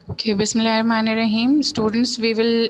Okay, Bismillahirrahmanirrahim. Students, we will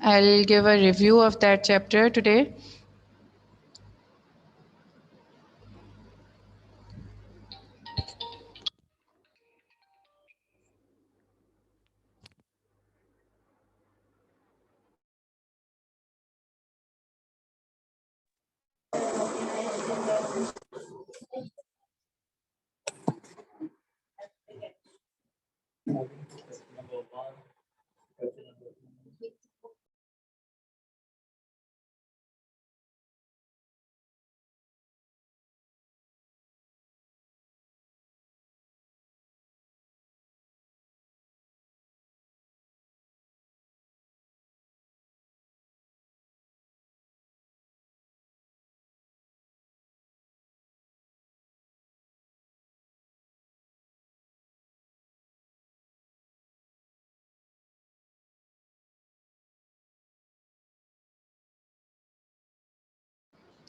I'll give a review of that chapter today.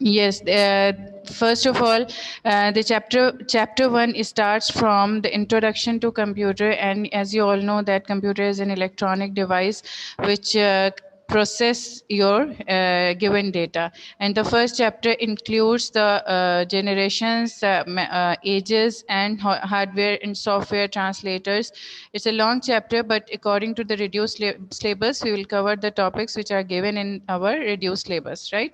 Yes, first of all, the chapter one starts from the introduction to computer, and as you all know, that computer is an electronic device which process your given data. And the first chapter includes the generations, ages, and hardware and software translators. It's a long chapter, but according to the reduced syllabus, we will cover the topics which are given in our reduced syllabus, right?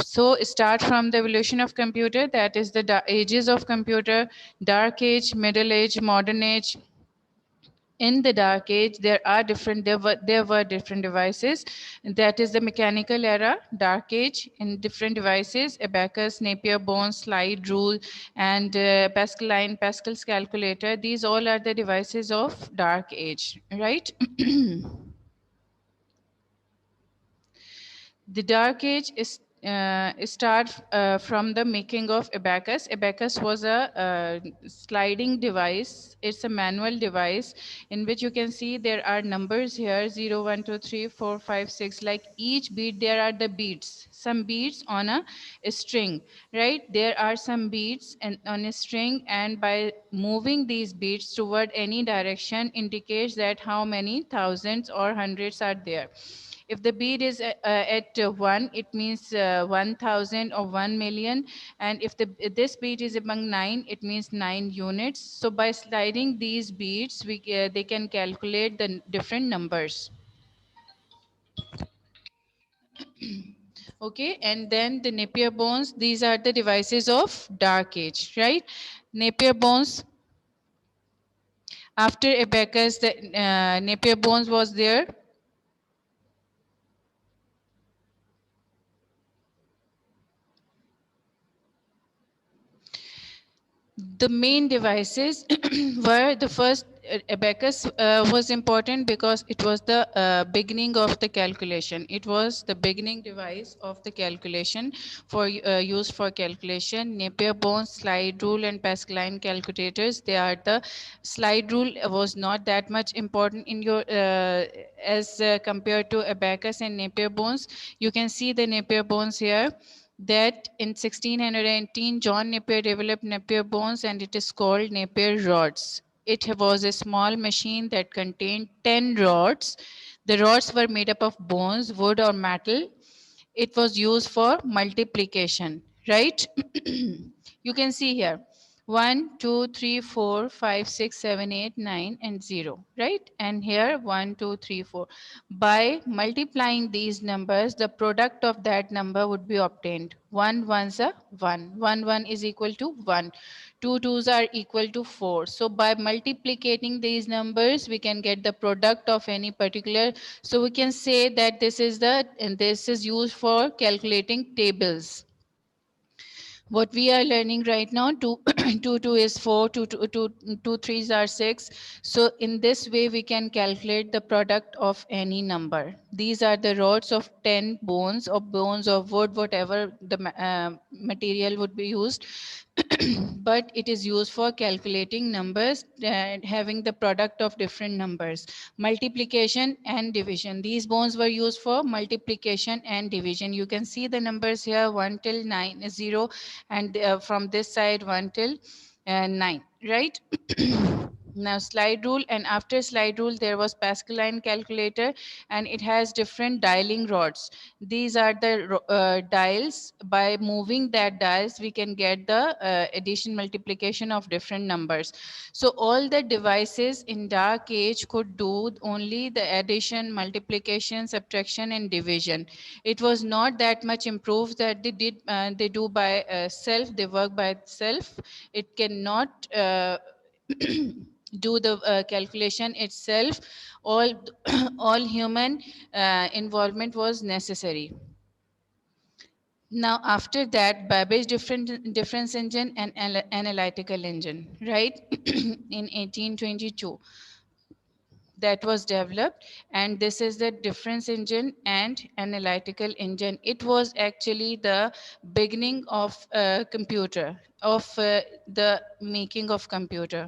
So start from the evolution of computer, that is the ages of computer: dark age, middle age, modern age. In the dark age, there were different devices. That is the mechanical era, dark age. In different devices: abacus, Napier bone, slide rule, and Pascal's calculator. These all are the devices of dark age, right? The Dark Age is start from the making of abacus. Abacus was a sliding device. It's a manual device in which you can see there are numbers here: 0, 1, 2, 3, 4, 5, 6. Like each beat, there are the beats. Some beats on a string, right? There are some beats and on a string, and by moving these beats toward any direction indicates that how many thousands or hundreds are there. If the beat is at 1, it means 1000 or 1 million. And if this beat is among 9, it means 9 units. So by sliding these beats, they can calculate the different numbers. Okay, and then the Napier bones, these are the devices of dark age, right? Napier bones, after abacus, the Napier bones was there. The main devices were the first. Abacus was important because it was the beginning of the calculation. It was the beginning device of the calculation for used for calculation. Napier bones, slide rule, and Pascaline calculators, they are the. Slide rule was not that much important in your as compared to abacus and Napier bones. You can see the Napier bones here, that in 1618 John Napier developed Napier bones, and it is called Napier rods. It was a small machine that contained 10 rods. The rods were made up of bones, wood, or metal. It was used for multiplication, right? You can see here 1, 2, 3, 4, 5, 6, 7, 8, 9, and 0, right? And here 1, 2, 3, 4. By multiplying these numbers, the product of that number would be obtained. 1 ones are 1. 1 1 is equal to 1. 2 twos are equal to 4. So by multiplicating these numbers, we can get the product of any particular. So we can say that this is used for calculating tables. What we are learning right now, to 2 is 4, 2 3s are 6. So in this way, we can calculate the product of any number. These are the rods of 10 bones or bones of wood, whatever the material would be used. But it is used for calculating numbers and having the product of different numbers, multiplication and division. These bones were used for multiplication and division. You can see the numbers here, 1 till 9 0, and from this side 1 till 9, right? Now slide rule, and after slide rule there was Pascaline calculator, and it has different dialing rods. These are the dials. By moving that dials, we can get the addition multiplication of different numbers. So all the devices in dark age could do only the addition, multiplication, subtraction, and division. It was not that much improved that they do by self, they work by itself. It cannot do the calculation itself. All all human involvement was necessary. Now after that, Babbage difference engine and analytical engine, right? In 1822 that was developed, and this is the difference engine and analytical engine. It was actually the beginning of computer, of the making of computer.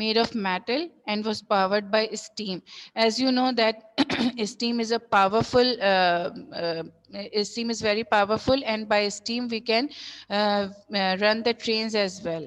made of metal and was powered by steam. As you know that steam is a powerful steam is very powerful, and by steam we can run the trains as well.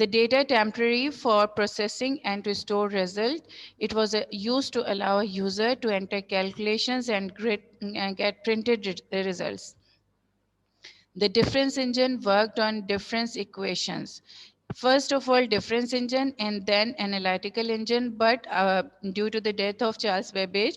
The data temporary for processing and to store result. It was used to allow a user to enter calculations and get printed results. The difference engine worked on difference equations. First of all, difference engine and then analytical engine, but due to the death of Charles Babbage,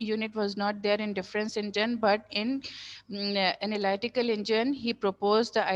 unit was not there in difference engine, but in analytical engine he proposed the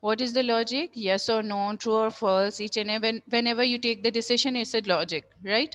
What is the logic? Yes or no, true or false. Each and whenever you take the decision, it's a logic, right?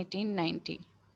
1890.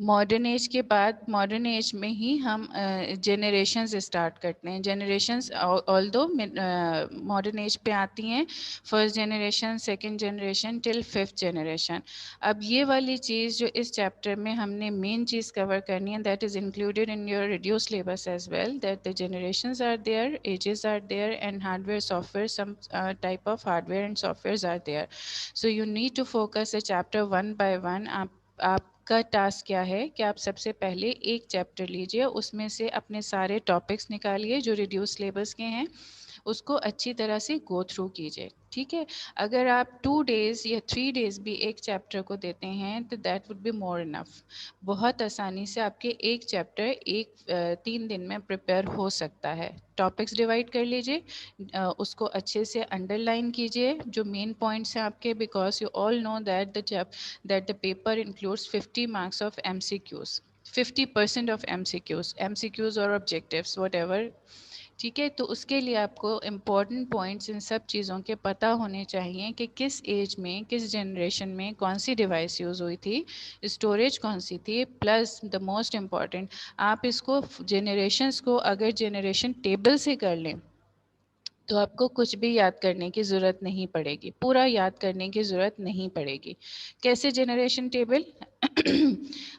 Modern age کے بعد modern age میں ہی ہم generations start کرتے ہیں. Generations آلدو modern age پہ آتی ہیں first generation, second generation ٹل fifth generation. اب یہ والی چیز جو اس چیپٹر میں ہم نے مین چیز کور کرنی ہے, that is included in your reduced syllabus as well, that the generations are there, ages are there, and hardware software, some type of hardware and softwares are there. So you need to focus a chapter one by one. آپ کا task کیا ہے کہ آپ سب سے پہلے ایک chapter لیجئے, اس میں سے اپنے سارے ٹاپکس نکالیے جو ریڈیوس سلیبس کے ہیں, اس کو اچھی طرح سے گو تھرو کیجئے. ٹھیک ہے, اگر آپ 2 days یا 3 days بھی ایک چیپٹر کو دیتے ہیں تو دیٹ وڈ بی مور انف. بہت آسانی سے آپ کے ایک چیپٹر 3 دن میں پریپیئر ہو سکتا ہے. ٹاپکس ڈیوائڈ کر لیجئے, اس کو اچھے سے انڈر لائن کیجئے جو مین پوائنٹس ہیں آپ کے, because you all know that the paper includes 50 marks of MCQs, 50% of MCQs or objectives, whatever. ٹھیک ہے, تو اس کے لیے آپ کو امپورٹنٹ پوائنٹس ان سب چیزوں کے پتہ ہونے چاہیے کہ کس ایج میں کس جنریشن میں کون سی ڈیوائس یوز ہوئی تھی, اسٹوریج کون سی تھی, پلس دا موسٹ امپورٹنٹ آپ اس کو جنریشنس کو اگر جنریشن ٹیبل سے کر لیں تو آپ کو کچھ بھی یاد کرنے کی ضرورت نہیں پڑے گی, پورا یاد کرنے کی ضرورت نہیں پڑے گی. کیسے جنریشن ٹیبل؟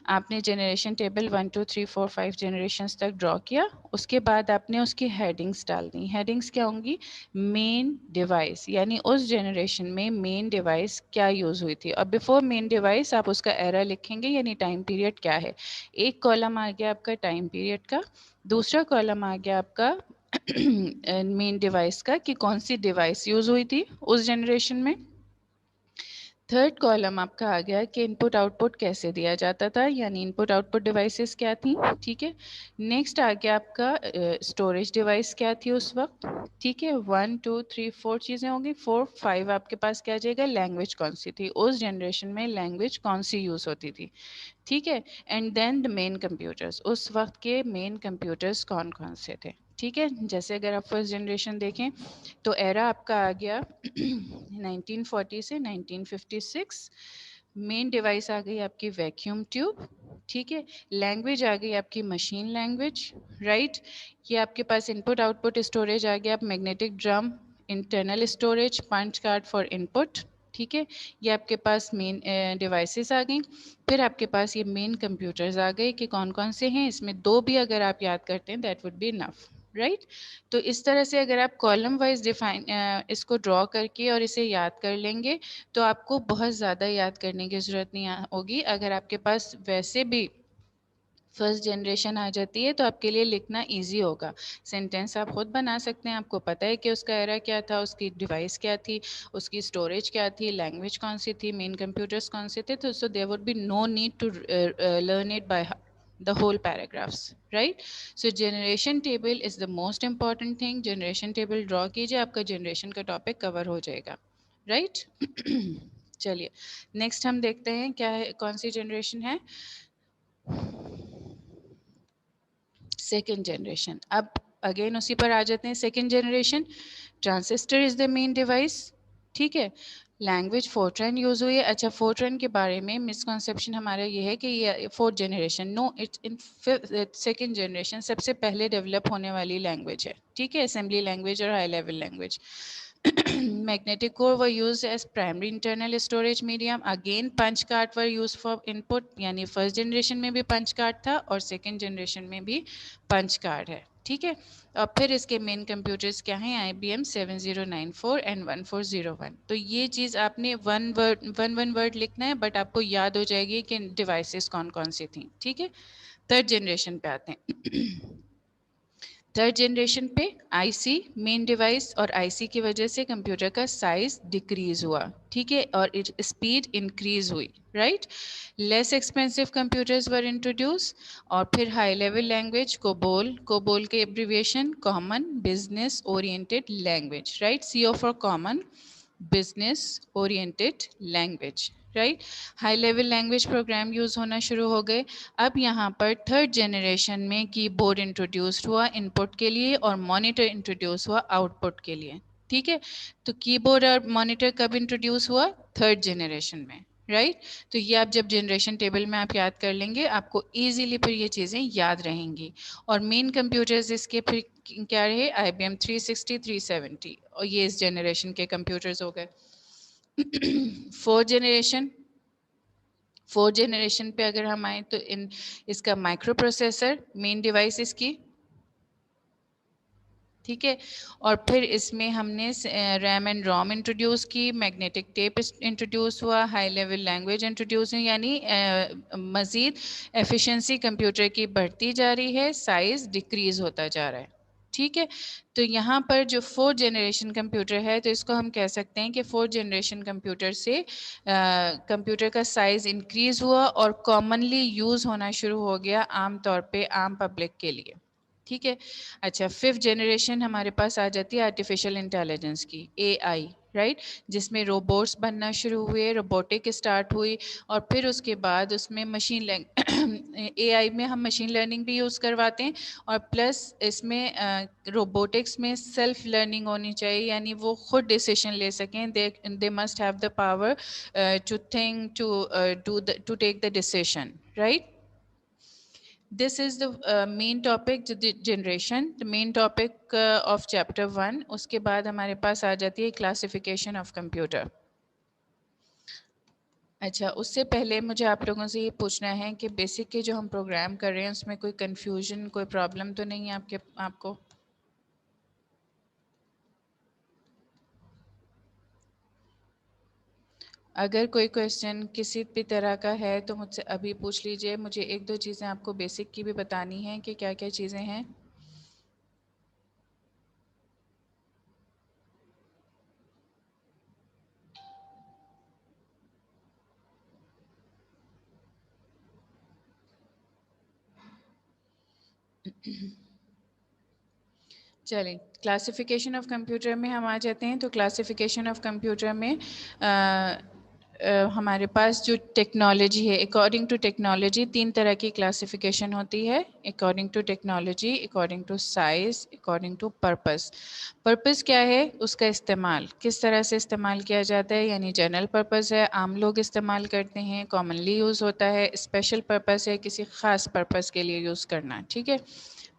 آپ نے جنریشن ٹیبل 1 2 3 4 5 جنریشنز تک ڈرا کیا, اس کے بعد آپ نے اس کی ہیڈنگس ڈال دی. ہیڈنگس کیا ہوں گی؟ مین ڈیوائس, یعنی اس جنریشن میں مین ڈیوائس کیا یوز ہوئی تھی, اور بیفور مین ڈیوائس آپ اس کا ایرا لکھیں گے, یعنی ٹائم پیریڈ کیا ہے. ایک کالم آ گیا آپ کا ٹائم پیریڈ کا, دوسرا کالم آ گیا آپ کا مین ڈیوائس کا کہ کون سی ڈیوائس یوز ہوئی تھی اس جنریشن میں. تھرڈ کالم آپ کا آ گیا کہ ان پٹ آؤٹ پٹ کیسے دیا جاتا تھا, یعنی ان پٹ آؤٹ پٹ ڈیوائسیز کیا تھیں. ٹھیک ہے, نیکسٹ آ گیا آپ کا اسٹوریج ڈیوائس کیا تھی اس وقت. ٹھیک ہے, 1 2 3 4 چیزیں ہوں گی. 4 5 آپ کے پاس کیا جائے گا, لینگویج کون سی تھی اس جنریشن میں, لینگویج کون سی یوز ہوتی تھی. ٹھیک ہے, and then the main computers, اس وقت کے مین کمپیوٹرس کون کون سے تھے. ٹھیک ہے, جیسے اگر آپ فرسٹ جنریشن دیکھیں تو ایرا آپ کا آ گیا 1940 سے 1956. مین ڈیوائس آ گئی آپ کی ویکیوم ٹیوب. ٹھیک ہے, لینگویج آ گئی آپ کی مشین لینگویج, رائٹ. یہ آپ کے پاس ان پٹ آؤٹ پٹ اسٹوریج آ گیا, آپ magnetic drum, internal storage, punch card for input. ٹھیک ہے, یہ آپ کے پاس مین ڈیوائسیز آ گئیں. پھر آپ کے پاس یہ مین کمپیوٹرز آ گئے کہ کون کون سے ہیں, اس میں 2 بھی اگر آپ یاد کرتے ہیں that would be enough, right. تو اس طرح سے اگر آپ کالم وائز اس کو ڈرا کر کے اور اسے یاد کر لیں گے تو آپ کو بہت زیادہ یاد کرنے کی ضرورت نہیں ہوگی. اگر آپ کے پاس ویسے بھی فرسٹ جنریشن آ جاتی ہے تو آپ کے لیے لکھنا ایزی ہوگا. سینٹینس آپ خود بنا سکتے ہیں, آپ کو پتہ ہے کہ اس کا ایرا کیا تھا, اس کی ڈیوائس کیا تھی, اس کی اسٹوریج کیا تھی, لینگویج کون سی تھی, مین کمپیوٹرس کون سے تھے. تو so there would be no need to learn it by the whole paragraphs, right. So generation table is the most important thing. generation table draw کیجئے, آپ کا جنریشن کا ٹاپک کور ہو جائے گا, رائٹ. چلیے نیکسٹ ہم دیکھتے ہیں کیا ہے, کون سی جنریشن ہے. Second generation. اب اگین اسی پر آ جاتے ہیں. سیکنڈ جنریشن, ٹرانزسٹر از دا مین ڈیوائس. ٹھیک ہے, لینگویج فورٹرن یوز ہوئی ہے. اچھا, فورٹرن کے بارے میں مسکنسیپشن ہمارا یہ ہے کہ یہ fourth generation, now it's in second generation سب سے پہلے ڈیولپ ہونے والی لینگویج ہے. ٹھیک ہے, اسمبلی لینگویج اور high level language. Magnetic core were used as primary internal storage medium. Again, punch card were used for input. یعنی فرسٹ جنریشن میں بھی پنچ کارڈ تھا اور سیکنڈ جنریشن میں بھی پنچ کارڈ ہے. ٹھیک ہے, اور پھر اس کے مین کمپیوٹرز کیا ہیں, IBM 7094 اینڈ 1401. تو یہ چیز آپ نے ون ورڈ لکھنا ہے, بٹ آپ کو یاد ہو جائے گی کہ ڈیوائسز کون کون سی تھیں. ٹھیک ہے, تھرڈ جنریشن پہ آتے ہیں. تھرڈ جنریشن پہ آئی سی مین ڈیوائس, اور آئی سی کی وجہ سے کمپیوٹر کا سائز ڈیکریز ہوا. ٹھیک ہے, اور اسپیڈ انکریز ہوئی, right. Less expensive computers were introduced. اور پھر ہائی لیول لینگویج کوبول کے abbreviation common business oriented language, right. CO for common business oriented language, right. High level language program use ہونا شروع ہو گئے. اب یہاں پر تھرڈ جنریشن میں کی بورڈ انٹروڈیوسڈ ہوا ان پٹ کے لیے, اور مانیٹر انٹروڈیوس ہوا آؤٹ پٹ کے لیے. ٹھیک ہے, تو کی بورڈ اور مانیٹر کب انٹروڈیوس ہوا, تھرڈ جنریشن میں. رائٹ. تو یہ آپ جب جنریشن ٹیبل میں آپ یاد کر لیں گے آپ کو ایزیلی پھر یہ چیزیں یاد رہیں گی. اور مین کمپیوٹرز اس کے پھر کیا رہے؟ آئی بی ایم 360 370 اور یہ اس جنریشن کے کمپیوٹرز ہو گئے. فورتھ جنریشن پہ اگر ہم آئیں تو اس کا مائکرو پروسیسر مین ڈیوائس اس کی. ٹھیک ہے. اور پھر اس میں ہم نے ریم اینڈ روم انٹروڈیوس کی، میگنیٹک ٹیپ انٹروڈیوس ہوا، ہائی لیول لینگویج انٹروڈیوس ہوئی، یعنی مزید ایفیشنسی کمپیوٹر کی بڑھتی جا رہی ہے، سائز ڈیکریز ہوتا جا رہا ہے. ٹھیک ہے. تو یہاں پر جو فورتھ جنریشن کمپیوٹر ہے تو اس کو ہم کہہ سکتے ہیں کہ فورتھ جنریشن کمپیوٹر سے کمپیوٹر کا سائز انکریز ہوا اور کامنلی یوز ہونا شروع ہو گیا عام طور پہ عام پبلک کے لیے. ٹھیک ہے. اچھا، ففتھ جنریشن ہمارے پاس آ جاتی ہے آرٹیفیشیل انٹیلیجنس کی، اے آئی، رائٹ، جس میں روبوٹس بننا شروع ہوئے، روبوٹک اسٹارٹ ہوئی. اور پھر اس کے بعد اس میں اے آئی میں ہم مشین لرننگ بھی یوز کرواتے ہیں، اور پلس اس میں روبوٹکس میں سیلف لرننگ ہونی چاہیے، یعنی وہ خود ڈیسیشن لے سکیں. They must have the power to think to take the decision, right. This is the main topic generation, the main topic of chapter 1. اس کے بعد ہمارے پاس آ جاتی ہے کلاسیفیکیشن آف کمپیوٹر. اچھا، اس سے پہلے مجھے آپ لوگوں سے یہ پوچھنا ہے کہ بیسک کے جو ہم پروگرام کر رہے ہیں اس میں کوئی کنفیوژن، کوئی پرابلم تو نہیں ہے آپ کو؟ اگر کوئی کویسچن کسی بھی طرح کا ہے تو مجھ سے ابھی پوچھ لیجئے. مجھے ایک دو چیزیں آپ کو بیسک کی بھی بتانی ہیں کہ کیا کیا چیزیں ہیں. چلیں، کلاسیفیکیشن آف کمپیوٹر میں ہم آ جاتے ہیں. تو کلاسیفیکیشن آف کمپیوٹر میں ہمارے پاس جو ٹیکنالوجی ہے، اکارڈنگ ٹو ٹیکنالوجی 3 طرح کی کلاسیفیکیشن ہوتی ہے. According to technology, according to size, according to purpose. Purpose کیا ہے؟ اس کا استعمال کس طرح سے استعمال کیا جاتا ہے، یعنی جنرل پرپز ہے، عام لوگ استعمال کرتے ہیں، کامنلی یوز ہوتا ہے. اسپیشل پرپز ہے، کسی خاص پرپز کے لیے یوز کرنا. ٹھیک ہے.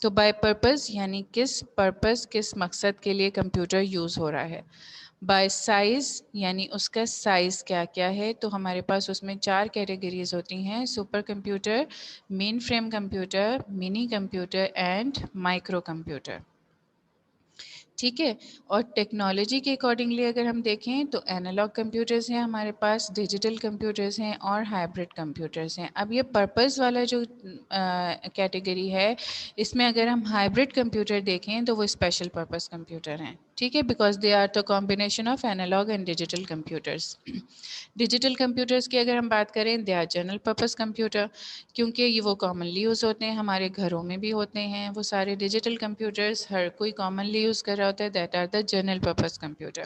تو بائی پرپز یعنی کس پرپز، کس مقصد کے لیے کمپیوٹر یوز ہو رہا ہے. بائی سائز یعنی اس کا سائز کیا کیا ہے. تو ہمارے پاس اس میں 4 کیٹیگریز ہوتی ہیں: super computer, mainframe computer, mini computer and micro computer. ٹھیک ہے. اور ٹیکنالوجی کے اکارڈنگلی اگر ہم دیکھیں تو اینالاگ کمپیوٹرز ہیں ہمارے پاس، ڈیجیٹل کمپیوٹرز ہیں اور ہائبرڈ کمپیوٹرز ہیں. اب یہ پرپز والا جو کیٹیگری ہے، اس میں اگر ہم ہائبرڈ کمپیوٹر دیکھیں تو وہ اسپیشل پرپز کمپیوٹر ہیں. ٹھیک ہے، because they are the combination of analogue and digital computers. Digital computers کی اگر ہم بات کریں، they are general purpose computer, کیونکہ یہ وہ کامنلی یوز ہوتے ہیں، ہمارے گھروں میں بھی ہوتے ہیں. وہ سارے ڈیجیٹل کمپیوٹرز ہر کوئی کامنلی یوز کر رہا ہوتا ہے. That are the general purpose computer.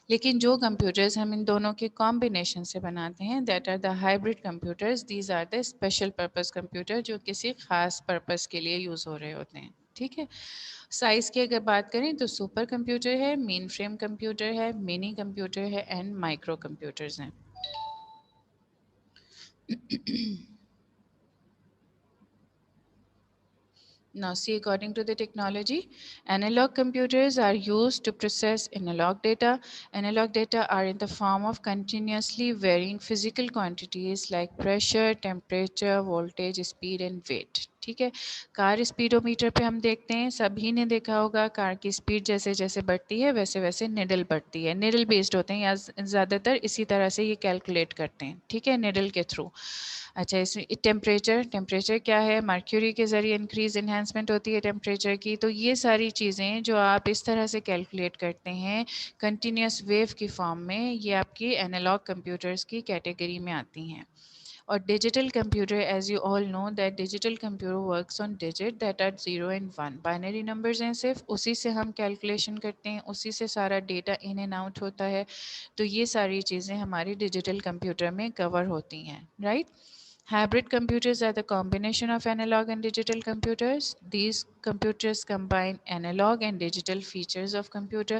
لیکن جو کمپیوٹرز ہم ان دونوں کے کمبینیشن سے بناتے ہیں، that are the hybrid computers. These are the special purpose computer, جو کسی خاص پرپز کے لیے یوز ہو رہے ہوتے ہیں. ٹھیک ہے. سائز کی اگر بات کریں تو سپر کمپیوٹر ہے، مین فریم کمپیوٹر ہے، منی کمپیوٹر ہے اینڈ مائکرو کمپیوٹرز ہیں. Now, see, according to the technology, analog computers are used to process analog data. Analog data are in the form of continuously varying physical quantities like pressure, temperature, voltage, speed, and weight. ٹھیک ہے. کار speedo metre پہ ہم دیکھتے ہیں، سبھی نے دیکھا ہوگا کار کی اسپیڈ جیسے جیسے بڑھتی ہے ویسے ویسے نیڈل بڑھتی ہے. نیڈل بیسڈ ہوتے ہیں یا زیادہ تر اسی طرح سے یہ کیلکولیٹ کرتے ہیں. ٹھیک ہے، نیڈل کے تھرو. اچھا، اس میں ٹیمپریچر کیا ہے؟ مرکیوری کے ذریعے انکریز انہینسمنٹ ہوتی ہے ٹیمپریچر کی. تو یہ ساری چیزیں جو آپ اس طرح سے کیلکولیٹ کرتے ہیں کنٹینیوس ویو کی فارم میں، یہ آپ کی اینالاگ کمپیوٹرز کی کیٹیگری میں آتی ہیں. اور digital computer, as you all know that digital computer works on digit that are 0 and 1. Binary numbers ہیں صرف، اسی سے ہم کیلکولیشن کرتے ہیں، اسی سے سارا ڈیٹا ان اینڈ آؤٹ ہوتا ہے. تو یہ ساری چیزیں ہماری ڈیجیٹل کمپیوٹر میں کور ہوتی ہیں، right. Hybrid computers are the combination of analog and digital computers. These computers combine analog and digital features of computer.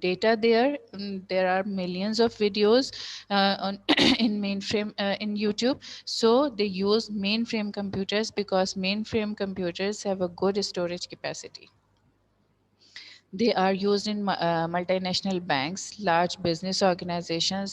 data there. There are millions of videos in mainframe in YouTube. So they use mainframe computers because mainframe computers have a good storage capacity. They are used in multinational banks, large business organizations.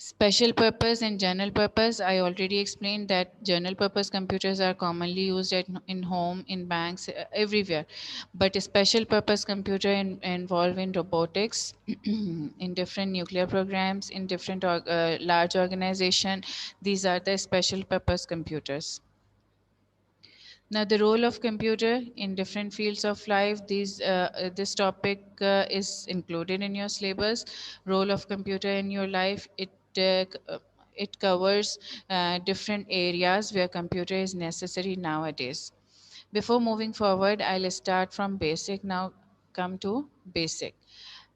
Special purpose and general purpose, I already explained that general purpose computers are commonly used in home, in banks, everywhere. But special purpose computer involve in robotics, in different nuclear programs, in different large organization. These are the special purpose computers. Now, the role of computer in different fields of life. This topic is included in your syllabus. Role of computer in your life. It covers different areas where computer is necessary nowadays. Before moving forward, I'll start from basic. Now, come to basic.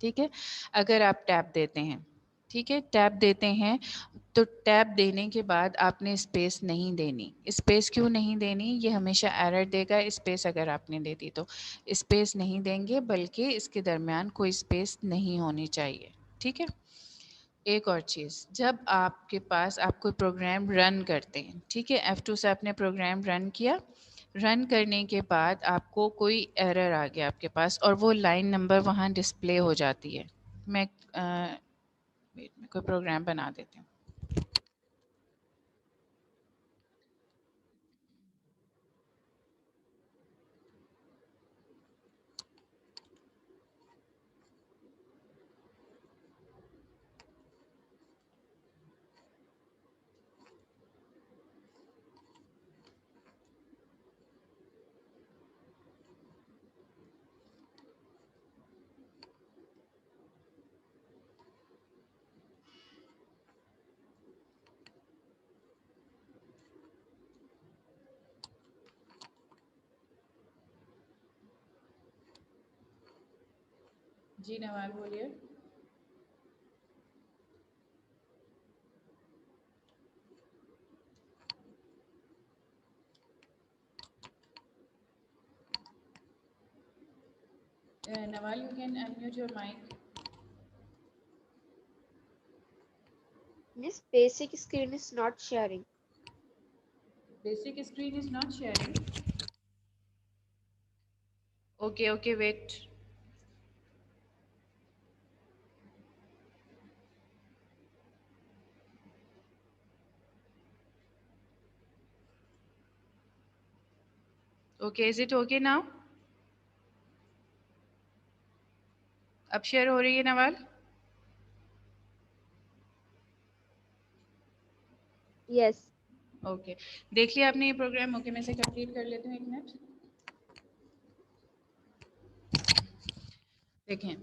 ٹھیک ہے. اگر آپ tape دیتے ہیں، ٹھیک ہے، tape دیتے ہیں تو ٹیپ دینے کے بعد آپ نے اسپیس نہیں دینی. اسپیس کیوں نہیں دینی؟ یہ ہمیشہ ایرر دے گا اسپیس اگر آپ نے دے دی تو. اسپیس نہیں دیں گے بلکہ اس کے درمیان کوئی اسپیس نہیں ہونی چاہیے. ٹھیک ہے. ایک اور چیز، جب آپ کے پاس آپ کوئی پروگرام رن کرتے ہیں، ٹھیک ہے، F2 سے آپ نے پروگرام رن کیا، رن کرنے کے بعد آپ کو کوئی ایرر آ گیا آپ کے پاس اور وہ لائن نمبر وہاں ڈسپلے ہو جاتی ہے. میں کوئی پروگرام بنا دیتی ہوں. جی نوال بولیے. Nawal, you can unmute your mic. This basic screen is not sharing. Basic screen is not sharing. Okay, okay, wait. Okay, is it okay now? اب شیئر ہو رہی ہے نوال؟ Yes. اوکے، دیکھ لیا آپ نے یہ پروگرام؟ اوکے، میں اسے کمپلیٹ کر لیتی ہوں، ایک منٹ. دیکھیں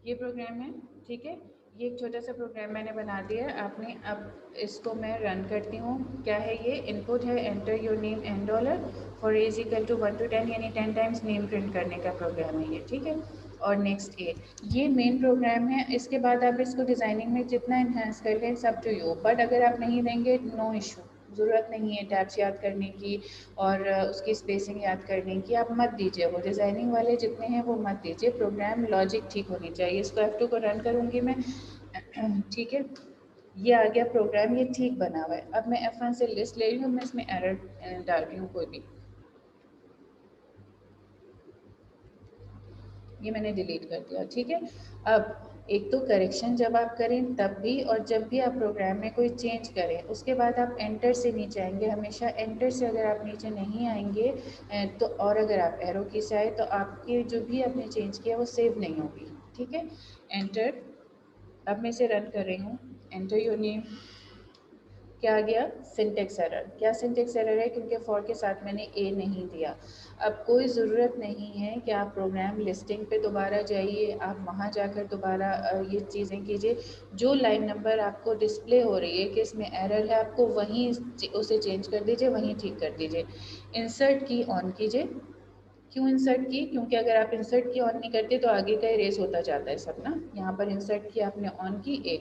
یہ پروگرام ہے، ٹھیک ہے، یہ ایک چھوٹا سا پروگرام میں نے بنا دیا ہے. آپ نے اب اس کو میں رن کرتی ہوں. کیا ہے یہ؟ ان پٹ ہے enter your name and dollar for as equal to 1 to 10، یعنی 10 ٹائمس نیم پرنٹ کرنے کا پروگرام ہے یہ. ٹھیک ہے. اور نیکسٹ یہ مین پروگرام ہے. اس کے بعد آپ اس کو ڈیزائننگ میں جتنا انہینس کر لیں سب ٹو یو، بٹ اگر آپ نہیں دیں گے نو ایشو، ضرورت نہیں ہے ٹیبس یاد کرنے کی اور اس کی اسپیسنگ یاد کرنے کی. آپ مت دیجیے، وہ ڈیزائننگ والے جتنے ہیں وہ مت دیجیے. پروگرام لاجک ٹھیک ہونی چاہیے. اس کو F2 کو رن کروں گی میں، ٹھیک ہے، یہ آ گیا پروگرام، یہ ٹھیک بنا ہوا ہے. اب میں F1 سے لسٹ لے رہی ہوں، میں اس میں ایرر ڈال رہی ہوں کوئی بھی. یہ میں نے ڈیلیٹ کر دیا. ٹھیک ہے. اب ایک تو کریکشن جب آپ کریں تب بھی، اور جب بھی آپ پروگرام میں کوئی چینج کریں اس کے بعد آپ انٹر سے نیچے آئیں گے. ہمیشہ انٹر سے اگر آپ نیچے نہیں آئیں گے تو، اور اگر آپ ایرو کی سے آئے تو آپ کے جو بھی آپ نے چینج کیا وہ سیو نہیں ہوگی. ٹھیک ہے. انٹر. اب میں اسے رن کر رہی ہوں. انٹر یور نیم. کیا آ گیا؟ Syntax error. کیا سنٹیکس ایرر ہے؟ کیونکہ فور کے ساتھ میں نے اے نہیں دیا. اب کوئی ضرورت نہیں ہے کہ آپ پروگرام لسٹنگ پہ دوبارہ جائیے، آپ وہاں جا کر دوبارہ یہ چیزیں کیجیے. جو لائن نمبر آپ کو ڈسپلے ہو رہی ہے کہ اس میں ایرر ہے، آپ کو وہیں اسے چینج کر دیجیے، وہیں ٹھیک کر دیجیے. انسرٹ کی آن کیجیے. کیوں انسرٹ کی؟ کیونکہ اگر آپ انسرٹ کی آن نہیں کرتے تو آگے کا اریز ہوتا جاتا ہے سب نا. یہاں پر انسرٹ کی آپ نے آن کی، اے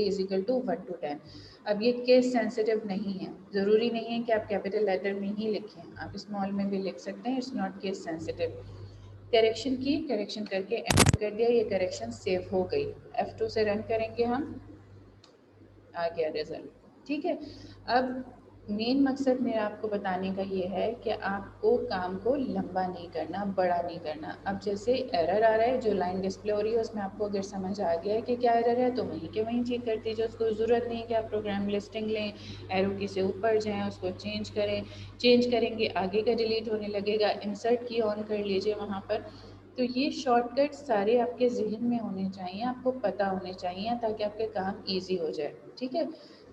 از اکول ٹو 1 to 10. اب یہ کیس سینسٹیو نہیں ہے، ضروری نہیں ہے کہ آپ کیپٹل لیٹر میں ہی لکھیں، آپ اسمال میں بھی لکھ سکتے ہیں. It's not case sensitive. Correction کی، کریکشن کر کے انٹر کر دیا، یہ کریکشن سیو ہو گئی. F2 سے رن کریں گے ہم، آ گیا رزلٹ. ٹھیک ہے. اب مین مقصد میرا آپ کو بتانے کا یہ ہے کہ آپ کو کام کو لمبا نہیں کرنا، بڑا نہیں کرنا. اب جیسے ایرر آ رہا ہے، جو لائن ڈسپلے ہو رہی ہے اس میں آپ کو اگر سمجھ آ گیا ہے کہ کیا ایرر ہے تو وہیں کے وہیں ٹھیک کر دیجیے. اس کو ضرورت نہیں کہ آپ پروگرام لسٹنگ لیں، ایرو کی سے اوپر جائیں، اس کو چینج کریں. چینج کریں گے آگے کا ڈیلیٹ ہونے لگے گا. انسرٹ کی آن کر لیجیے وہاں پر. تو یہ شارٹ کٹ سارے آپ کے ذہن میں ہونے چاہیے، آپ کو پتہ ہونے چاہیے تاکہ آپ کے کام ایزی ہو جائے. ٹھیک ہے.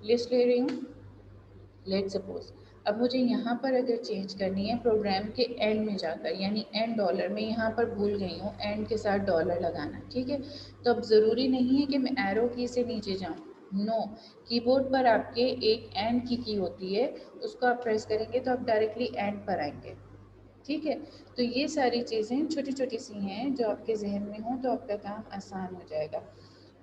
لسٹ لے رہی ہوں. لیٹ سپوز اب مجھے یہاں پر اگر چینج کرنی ہے پروگرام کے اینڈ میں جا کر، یعنی اینڈ ڈالر میں یہاں پر بھول گئی ہوں اینڈ کے ساتھ ڈالر لگانا. ٹھیک ہے. تو اب ضروری نہیں ہے کہ میں ایرو کی سے نیچے جاؤں. نو. کی بورڈ پر آپ کے ایک اینڈ کی ہوتی ہے، اس کو آپ پریس کریں گے تو آپ ڈائریکٹلی اینڈ پر آئیں گے. ٹھیک ہے. تو یہ ساری چیزیں چھوٹی چھوٹی سی ہیں جو آپ کے ذہن میں ہوں تو آپ کا کام آسان ہو جائے گا.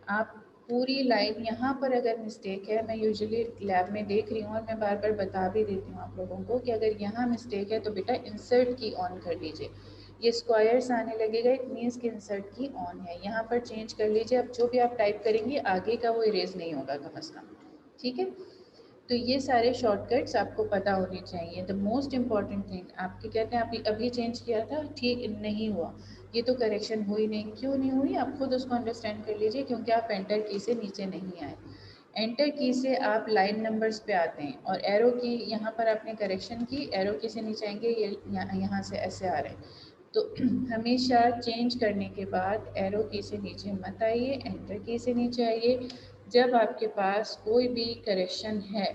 آپ پوری لائن یہاں پر اگر مسٹیک ہے، میں یوزلی لیب میں دیکھ رہی ہوں اور میں بار بار بتا بھی دیتی ہوں آپ لوگوں کو کہ اگر یہاں مسٹیک ہے تو بیٹا انسرٹ کی آن کر لیجیے. یہ اسکوائرس آنے لگے گا، اٹ مینس کہ انسرٹ کی آن ہے. یہاں پر چینج کر لیجیے. اب جو بھی آپ ٹائپ کریں گے آگے کا وہ اریز نہیں ہوگا کم از کم. ٹھیک ہے. تو یہ سارے شارٹ کٹس آپ کو پتہ ہونے چاہیے. دا موسٹ امپورٹنٹ تھنگ آپ کے کہتے ہیں آپ ابھی چینج کیا تھا، ٹھیک نہیں ہوا، یہ تو کریکشن ہوئی نہیں. کیوں نہیں ہوئی آپ خود اس کو انڈرسٹینڈ کر لیجیے، کیونکہ آپ انٹر کی سے نیچے نہیں آئے. انٹر کی سے آپ لائن نمبرز پہ آتے ہیں اور ایرو کی یہاں پر آپ نے کریکشن کی، ایرو کی سے نیچے آئیں گے، یہ یہاں سے ایسے آ رہے ہیں. تو ہمیشہ چینج کرنے کے بعد ایرو کی سے نیچے مت آئیے، انٹر کی سے نیچے آئیے. جب آپ کے پاس کوئی بھی کریکشن ہے،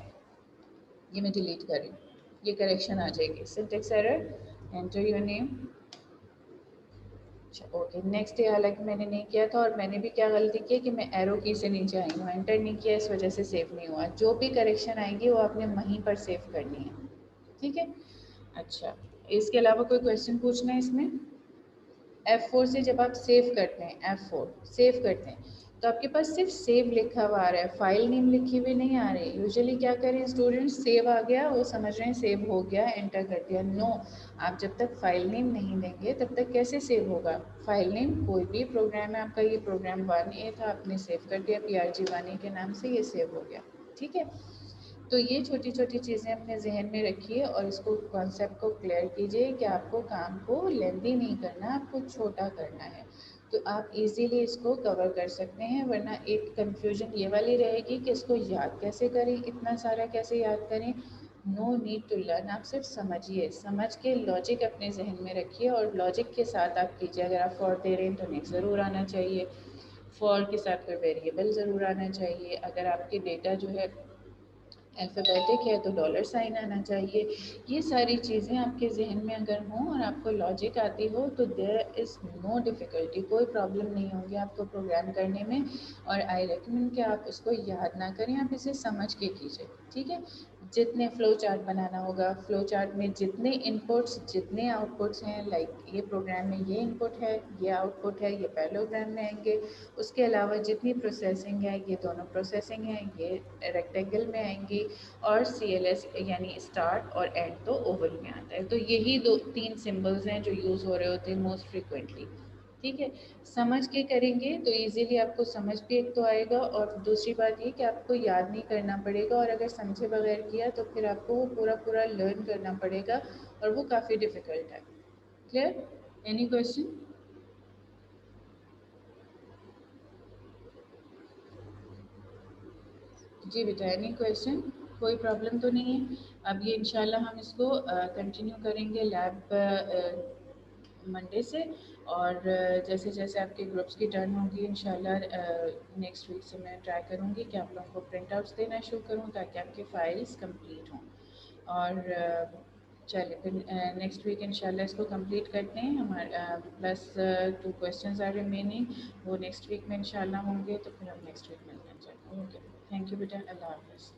یہ میں ڈیلیٹ کر رہی ہوں، یہ کریکشن آ جائے گی. سنٹیکس ایرر، انٹر یور نیم. اچھا اوکے. نیکسٹ یہ حالانکہ میں نے نہیں کیا تھا، اور میں نے بھی کیا غلطی کی کہ میں ایرو کی سے نیچے آئی ہوں، انٹر نہیں کیا، اس وجہ سے سیو نہیں ہوا. جو بھی کریکشن آئے گی وہ آپ نے وہیں پر سیو کرنی ہے. ٹھیک ہے. اچھا اس کے علاوہ کوئی کویشچن پوچھنا ہے اس میں؟ F4 سے جب آپ سیو کرتے ہیں، F4 سیو کرتے ہیں تو آپ کے پاس صرف سیو لکھا ہوا آ رہا ہے، فائل نیم لکھی ہوئی نہیں آ رہی. یوزلی کیا کریں اسٹوڈنٹس، سیو آ گیا وہ سمجھ رہے ہیں سیو ہو گیا، انٹر کر دیا. نو، آپ جب تک فائل نیم نہیں دیں گے تب تک کیسے سیو ہوگا؟ فائل نیم کوئی بھی پروگرام ہے آپ کا، یہ پروگرام 1A تھا، آپ نے سیو کر دیا PRG1A کے نام سے، یہ سیو ہو گیا. ٹھیک ہے. تو یہ چھوٹی چھوٹی چیزیں اپنے ذہن میں رکھیے اور اس کو کانسیپٹ کو کلیئر کیجیے کہ آپ کو کام کو لیندی نہیں کرنا، آپ کو چھوٹا کرنا ہے. تو آپ ایزیلی اس کو کور کر سکتے ہیں. ورنہ ایک کنفیوژن یہ والی رہے گی کہ اس کو یاد کیسے کریں، اتنا سارا کیسے یاد کریں. No need to learn. آپ صرف سمجھیے، سمجھ کے لاجک اپنے ذہن میں رکھیے اور لاجک کے ساتھ آپ کیجیے. اگر آپ فور دے رہے ہیں تو نیکسٹ ضرور آنا چاہیے، فور کے ساتھ کوئی ویریبل ضرور آنا چاہیے. اگر آپ کے ڈیٹا جو ہے الفابیٹک ہے تو ڈالر سائن آنا چاہیے. یہ ساری چیزیں آپ کے ذہن میں اگر ہوں اور آپ کو لاجک آتی ہو تو دیر از نو ڈیفیکلٹی، کوئی پرابلم نہیں ہوگی آپ کو پروگرام کرنے میں. اور آئی ریکمینڈ کہ آپ اس کو یاد نہ کریں، آپ اسے سمجھ کے کیجیے. ٹھیک ہے. جتنے فلو چارٹ بنانا ہوگا، فلو چارٹ میں جتنے ان پٹس جتنے آؤٹ پٹس ہیں، لائک یہ پروگرام میں یہ ان پٹ ہے، یہ آؤٹ پٹ ہے، یہ پروگرام میں آئیں گے. اس کے علاوہ جتنی پروسیسنگ ہے، یہ دونوں پروسیسنگ ہیں، یہ ریکٹینگل میں آئیں گی. اور CLS یعنی اسٹارٹ اور اینڈ تو اوول میں آتا ہے. تو یہی دو تین سمبلز ہیں جو یوز ہو رہے ہوتے ہیں موسٹ فریکوینٹلی. ٹھیک ہے. سمجھ کے کریں گے تو ایزیلی آپ کو سمجھ بھی ایک تو آئے گا، اور دوسری بات یہ کہ آپ کو یاد نہیں کرنا پڑے گا. اور اگر سمجھے بغیر کیا تو پھر آپ کو وہ پورا پورا لرن کرنا پڑے گا اور وہ کافی ڈیفیکلٹ ہے. کلیئر؟ Any question? جی بیٹا، اینی کویشچن؟ کوئی پرابلم تو نہیں ہے؟ اب یہ انشاءاللہ ہم اس کو کنٹینیو کریں گے لیب منڈے سے. اور جیسے جیسے آپ کے گروپس کی ٹرن ہوگی انشاءاللہ نیکسٹ ویک سے میں ٹرائی کروں گی کہ آپ لوگوں کو پرنٹ آؤٹس دینا شروع کروں تاکہ آپ کی فائلس کمپلیٹ ہوں. اور چلے پھر نیکسٹ ویک انشاءاللہ اس کو کمپلیٹ کرتے ہیں. ہمارے پلس 2 کویشچنز آر ریمیننگ، وہ نیکسٹ ویک میں انشاءاللہ ہوں گے. تو پھر ہم نیکسٹ ویک ملتے ہیں. چلیں اوکے. تھینک یو بیٹا. اللہ حافظ.